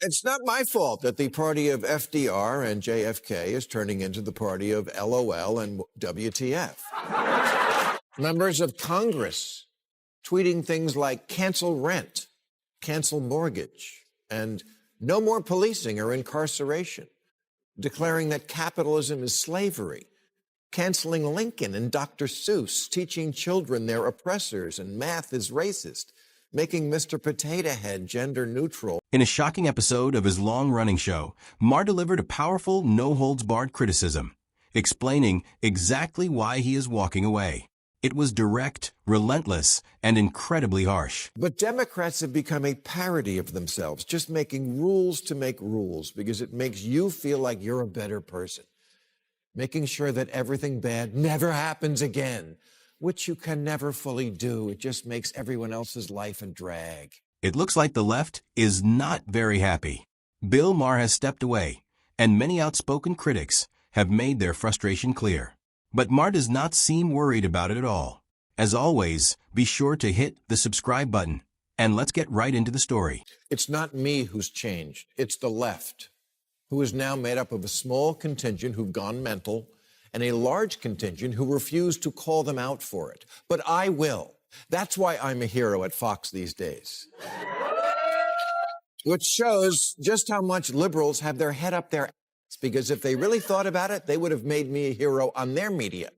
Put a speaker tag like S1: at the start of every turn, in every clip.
S1: It's not my fault that the party of FDR and JFK is turning into the party of LOL and WTF. Members of Congress tweeting things like cancel rent, cancel mortgage, and no more policing or incarceration, declaring that capitalism is slavery, canceling Lincoln and Dr. Seuss, teaching children they're oppressors and math is racist, making Mr. Potato Head gender neutral.
S2: In a shocking episode of his long-running show, Maher delivered a powerful, no-holds-barred criticism, explaining exactly why he is walking away. It was direct, relentless, and incredibly harsh.
S1: But Democrats have become a parody of themselves, just making rules to make rules because it makes you feel like you're a better person. Making sure that everything bad never happens again, which you can never fully do. It just makes everyone else's life a drag.
S2: It looks like the left is not very happy. Bill Maher has stepped away, and many outspoken critics have made their frustration clear. But Maher does not seem worried about it at all. As always, be sure to hit the subscribe button, and let's get right into the story.
S1: It's not me who's changed. It's the left, who is now made up of a small contingent who've gone mental and a large contingent who refuse to call them out for it. But I will. That's why I'm a hero at Fox these days. Which shows just how much liberals have their head up their ass, because if they really thought about it, they would have made me a hero on their media.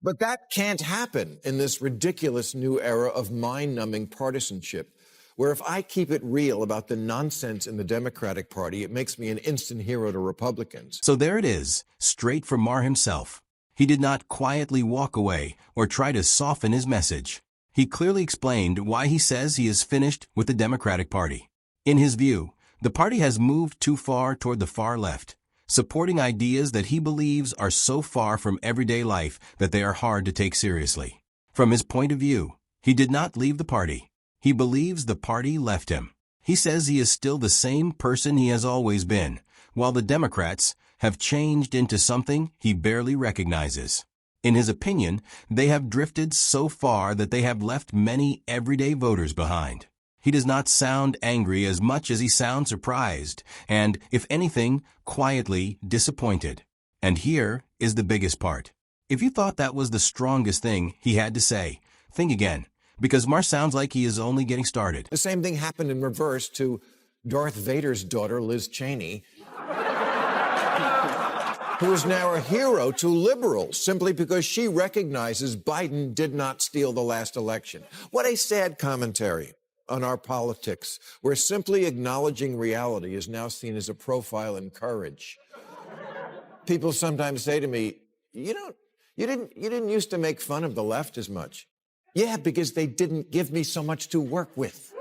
S1: But that can't happen in this ridiculous new era of mind-numbing partisanship, where if I keep it real about the nonsense in the Democratic Party, it makes me an instant hero to Republicans.
S2: So there it is, straight from Maher himself. He did not quietly walk away or try to soften his message. He clearly explained why he says he is finished with the Democratic Party. In his view, the party has moved too far toward the far left, supporting ideas that he believes are so far from everyday life that they are hard to take seriously. From his point of view, he did not leave the party. He believes the party left him. He says he is still the same person he has always been, while the Democrats have changed into something he barely recognizes. In his opinion, they have drifted so far that they have left many everyday voters behind. He does not sound angry as much as he sounds surprised and, if anything, quietly disappointed. And here is the biggest part. If you thought that was the strongest thing he had to say, think again, because Maher sounds like he is only getting started.
S1: The same thing happened in reverse to Darth Vader's daughter, Liz Cheney, who is now a hero to liberals simply because she recognizes Biden did not steal the last election. What a sad commentary on our politics, where simply acknowledging reality is now seen as a profile in courage. People sometimes say to me, you didn't used to make fun of the left as much. Yeah, because they didn't give me so much to work with.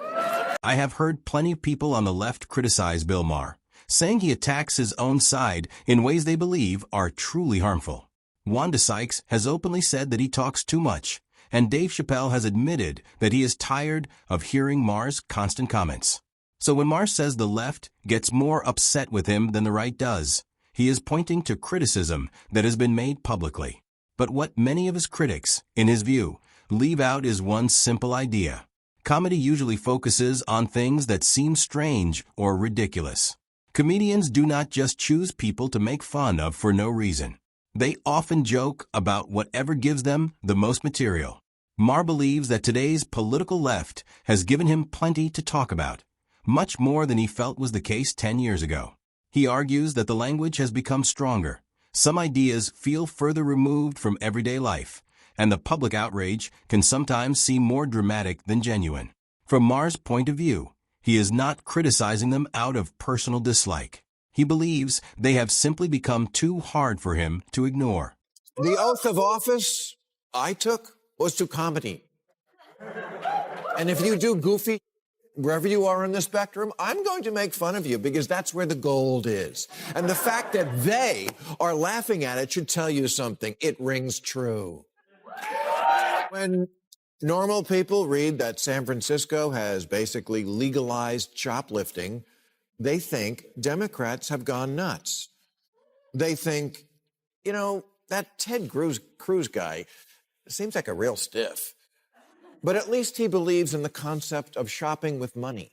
S2: I have heard plenty of people on the left criticize Bill Maher, saying he attacks his own side in ways they believe are truly harmful. Wanda Sykes has openly said that he talks too much, and Dave Chappelle has admitted that he is tired of hearing Maher's constant comments. So when Maher says the left gets more upset with him than the right does, he is pointing to criticism that has been made publicly. But what many of his critics, in his view, leave out is one simple idea. Comedy usually focuses on things that seem strange or ridiculous. Comedians do not just choose people to make fun of for no reason. They often joke about whatever gives them the most material. Maher believes that today's political left has given him plenty to talk about, much more than he felt was the case 10 years ago. He argues that the language has become stronger. Some ideas feel further removed from everyday life, and the public outrage can sometimes seem more dramatic than genuine. From Maher's point of view, he is not criticizing them out of personal dislike. He believes they have simply become too hard for him to ignore.
S1: The oath of office I took was to comedy. And if you do goofy, wherever you are on the spectrum, I'm going to make fun of you because that's where the gold is. And the fact that they are laughing at it should tell you something. It rings true. When normal people read that San Francisco has basically legalized shoplifting, they think Democrats have gone nuts. They think, that Ted Cruz guy seems like a real stiff. But at least he believes in the concept of shopping with money.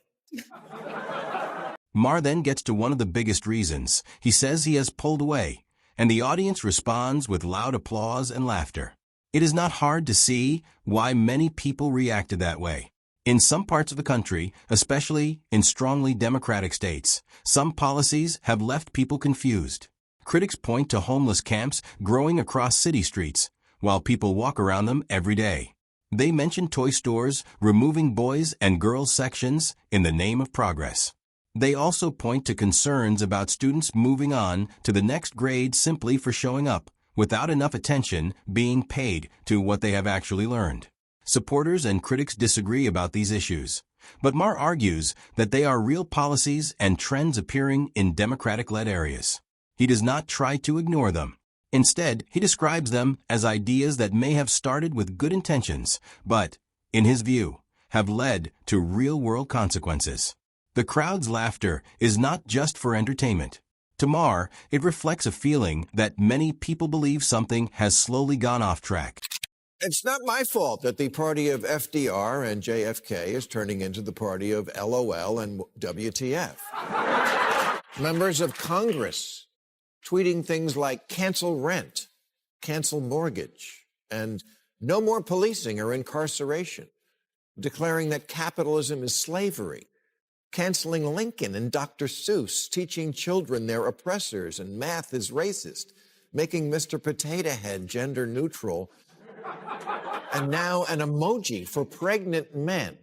S2: Maher then gets to one of the biggest reasons. He says he has pulled away, and the audience responds with loud applause and laughter. It is not hard to see why many people reacted that way. In some parts of the country, especially in strongly democratic states, some policies have left people confused. Critics point to homeless camps growing across city streets, while people walk around them every day. They mention toy stores removing boys and girls sections in the name of progress. They also point to concerns about students moving on to the next grade simply for showing up, without enough attention being paid to what they have actually learned. Supporters and critics disagree about these issues, but Maher argues that they are real policies and trends appearing in Democratic-led areas. He does not try to ignore them. Instead, he describes them as ideas that may have started with good intentions, but, in his view, have led to real-world consequences. The crowd's laughter is not just for entertainment. To Maher, it reflects a feeling that many people believe something has slowly gone off track.
S1: It's not my fault that the party of FDR and JFK is turning into the party of LOL and WTF. Members of Congress tweeting things like cancel rent, cancel mortgage, and no more policing or incarceration, declaring that capitalism is slavery, canceling Lincoln and Dr. Seuss, teaching children they're oppressors and math is racist, making Mr. Potato Head gender neutral, and now an emoji for pregnant men.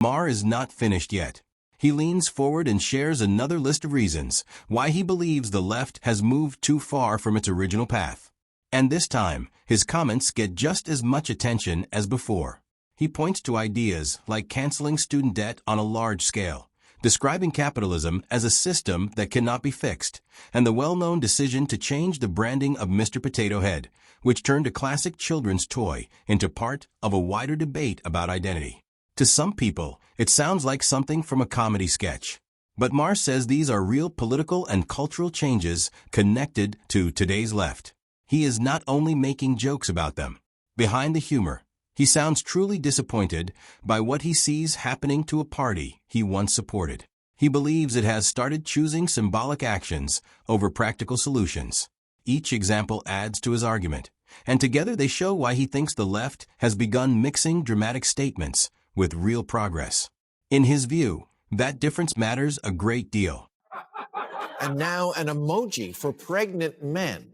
S2: Maher is not finished yet. He leans forward and shares another list of reasons why he believes the left has moved too far from its original path. And this time, his comments get just as much attention as before. He points to ideas like canceling student debt on a large scale, describing capitalism as a system that cannot be fixed, and the well-known decision to change the branding of Mr. Potato Head, which turned a classic children's toy into part of a wider debate about identity. To some people, it sounds like something from a comedy sketch. But Maher says these are real political and cultural changes connected to today's left. He is not only making jokes about them. Behind the humor, he sounds truly disappointed by what he sees happening to a party he once supported. He believes it has started choosing symbolic actions over practical solutions. Each example adds to his argument, and together they show why he thinks the left has begun mixing dramatic statements with real progress. In his view, that difference matters a great deal.
S1: And now an emoji for pregnant men.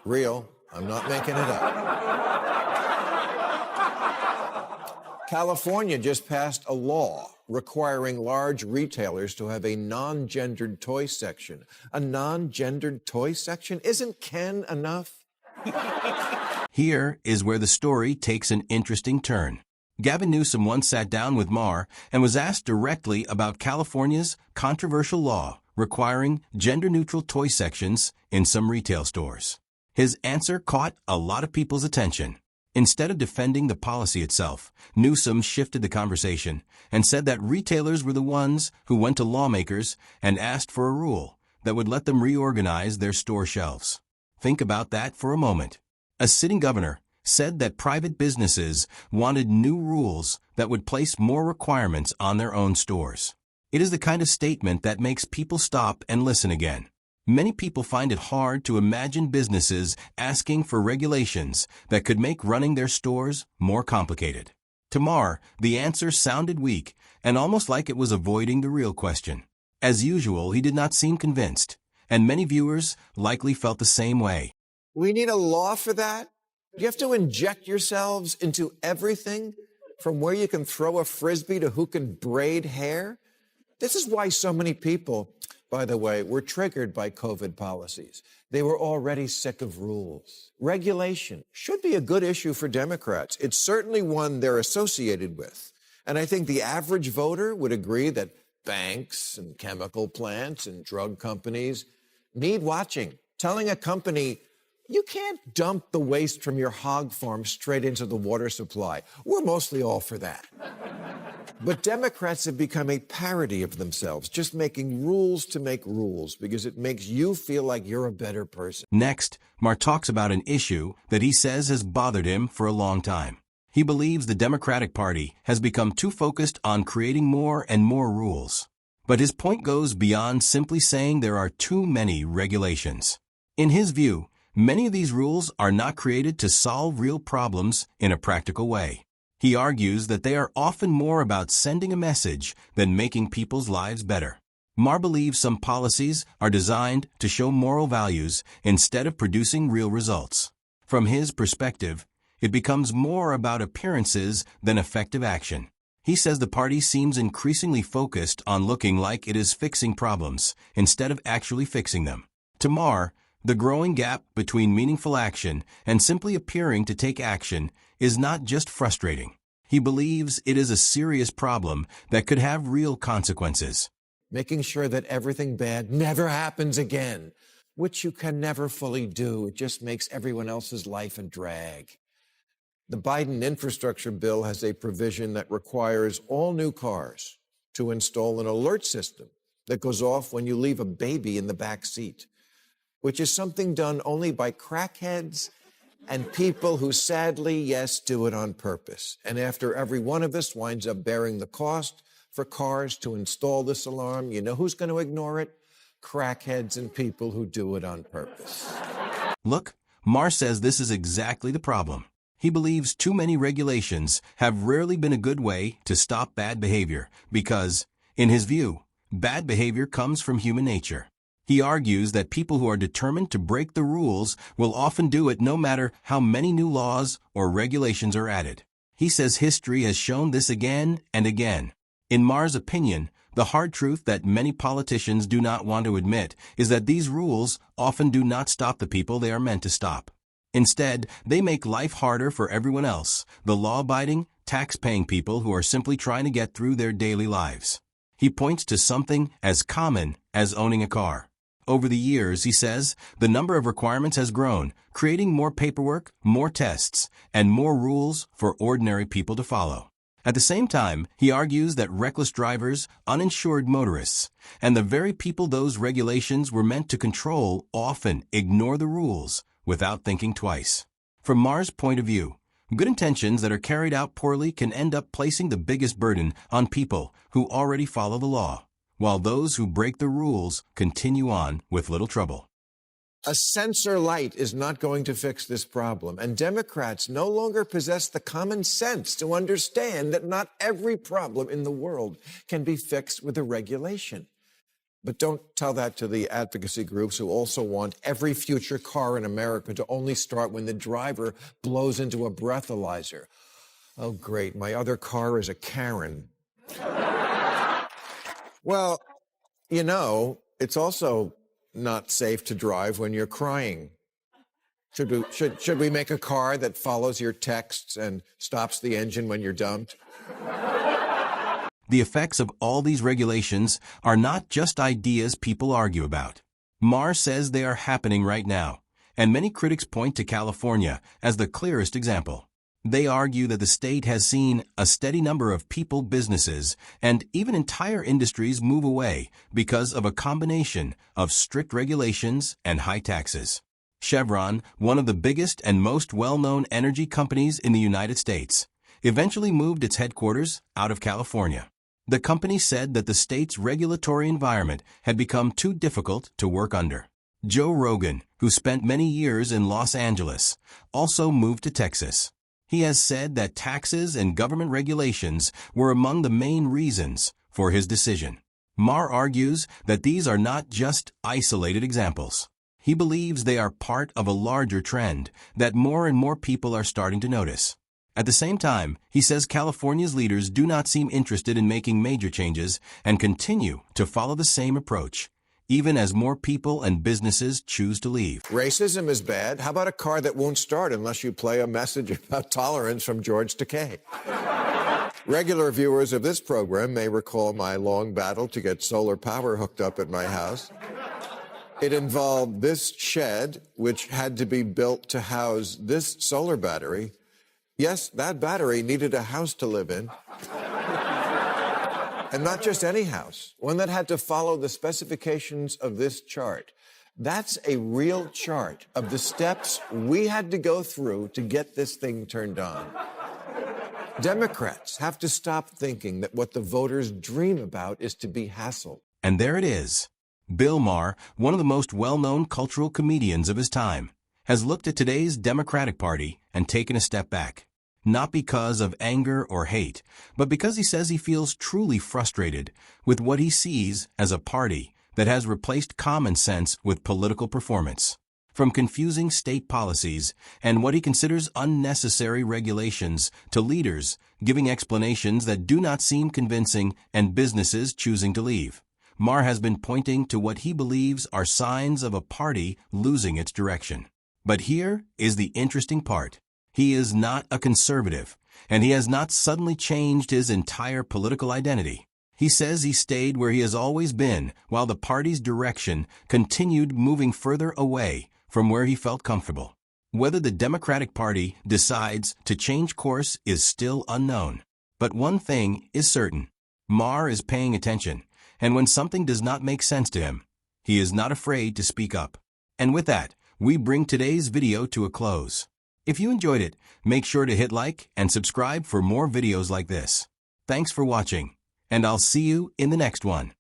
S1: Real. I'm not making it up. California just passed a law requiring large retailers to have a non-gendered toy section. A non-gendered toy section? Isn't Ken enough?
S2: Here is where the story takes an interesting turn. Gavin Newsom once sat down with Maher and was asked directly about California's controversial law requiring gender-neutral toy sections in some retail stores. His answer caught a lot of people's attention. Instead of defending the policy itself, Newsom shifted the conversation and said that retailers were the ones who went to lawmakers and asked for a rule that would let them reorganize their store shelves. Think about that for a moment. A sitting governor said that private businesses wanted new rules that would place more requirements on their own stores. It is the kind of statement that makes people stop and listen again. Many people find it hard to imagine businesses asking for regulations that could make running their stores more complicated. To Maher, the answer sounded weak and almost like it was avoiding the real question. As usual, he did not seem convinced, and many viewers likely felt the same way.
S1: We need a law for that? Do you have to inject yourselves into everything, from where you can throw a frisbee to who can braid hair? This is why so many people, by the way, were triggered by COVID policies. They were already sick of rules. Regulation should be a good issue for Democrats. It's certainly one they're associated with. And I think the average voter would agree that banks and chemical plants and drug companies need watching. Telling a company, you can't dump the waste from your hog farm straight into the water supply. We're mostly all for that. But Democrats have become a parody of themselves, just making rules to make rules because it makes you feel like you're a better person.
S2: Next, Maher talks about an issue that he says has bothered him for a long time. He believes the Democratic Party has become too focused on creating more and more rules. But his point goes beyond simply saying there are too many regulations. In his view, many of these rules are not created to solve real problems in a practical way. He argues that they are often more about sending a message than making people's lives better. Maher believes some policies are designed to show moral values instead of producing real results. From his perspective, it becomes more about appearances than effective action. He says the party seems increasingly focused on looking like it is fixing problems instead of actually fixing them. To Maher, the growing gap between meaningful action and simply appearing to take action is not just frustrating. He believes it is a serious problem that could have real consequences.
S1: Making sure that everything bad never happens again, which you can never fully do. It just makes everyone else's life a drag. The Biden infrastructure bill has a provision that requires all new cars to install an alert system that goes off when you leave a baby in the back seat, which is something done only by crackheads and people who sadly, yes, do it on purpose. And after every one of us winds up bearing the cost for cars to install this alarm, you know who's going to ignore it? Crackheads and people who do it on purpose.
S2: Look, Maher says this is exactly the problem. He believes too many regulations have rarely been a good way to stop bad behavior because, in his view, bad behavior comes from human nature. He argues that people who are determined to break the rules will often do it no matter how many new laws or regulations are added. He says history has shown this again and again. In Maher's opinion, the hard truth that many politicians do not want to admit is that these rules often do not stop the people they are meant to stop. Instead, they make life harder for everyone else, the law-abiding, tax-paying people who are simply trying to get through their daily lives. He points to something as common as owning a car. Over the years, he says, the number of requirements has grown, creating more paperwork, more tests, and more rules for ordinary people to follow. At the same time, he argues that reckless drivers, uninsured motorists, and the very people those regulations were meant to control often ignore the rules without thinking twice. From Maher's point of view, good intentions that are carried out poorly can end up placing the biggest burden on people who already follow the law, while those who break the rules continue on with little trouble.
S1: A sensor light is not going to fix this problem, and Democrats no longer possess the common sense to understand that not every problem in the world can be fixed with a regulation. But don't tell that to the advocacy groups who also want every future car in America to only start when the driver blows into a breathalyzer. Oh, great, my other car is a Karen. Well, you know, it's also not safe to drive when you're crying. Should we make a car that follows your texts and stops the engine when you're dumped?
S2: The effects of all these regulations are not just ideas people argue about. Maher says they are happening right now, and many critics point to California as the clearest example. They argue that the state has seen a steady number of people, businesses, and even entire industries move away because of a combination of strict regulations and high taxes. Chevron, one of the biggest and most well-known energy companies in the United States, eventually moved its headquarters out of California. The company said that the state's regulatory environment had become too difficult to work under. Joe Rogan, who spent many years in Los Angeles, also moved to Texas. He has said that taxes and government regulations were among the main reasons for his decision. Maher argues that these are not just isolated examples. He believes they are part of a larger trend that more and more people are starting to notice. At the same time, he says California's leaders do not seem interested in making major changes and continue to follow the same approach, even as more people and businesses choose to leave.
S1: Racism is bad. How about a car that won't start unless you play a message about tolerance from George Takei? Regular viewers of this program may recall my long battle to get solar power hooked up at my house. It involved this shed, which had to be built to house this solar battery. Yes, that battery needed a house to live in. And not just any house, one that had to follow the specifications of this chart. That's a real chart of the steps we had to go through to get this thing turned on. Democrats have to stop thinking that what the voters dream about is to be hassled.
S2: And there it is. Bill Maher, one of the most well-known cultural comedians of his time, has looked at today's Democratic Party and taken a step back. Not because of anger or hate, but because he says he feels truly frustrated with what he sees as a party that has replaced common sense with political performance. From confusing state policies and what he considers unnecessary regulations to leaders giving explanations that do not seem convincing and businesses choosing to leave, Maher has been pointing to what he believes are signs of a party losing its direction. But here is the interesting part. He is not a conservative, and he has not suddenly changed his entire political identity. He says he stayed where he has always been, while the party's direction continued moving further away from where he felt comfortable. Whether the Democratic Party decides to change course is still unknown. But one thing is certain. Maher is paying attention, and when something does not make sense to him, he is not afraid to speak up. And with that, we bring today's video to a close. If you enjoyed it, make sure to hit like and subscribe for more videos like this. Thanks for watching, and I'll see you in the next one.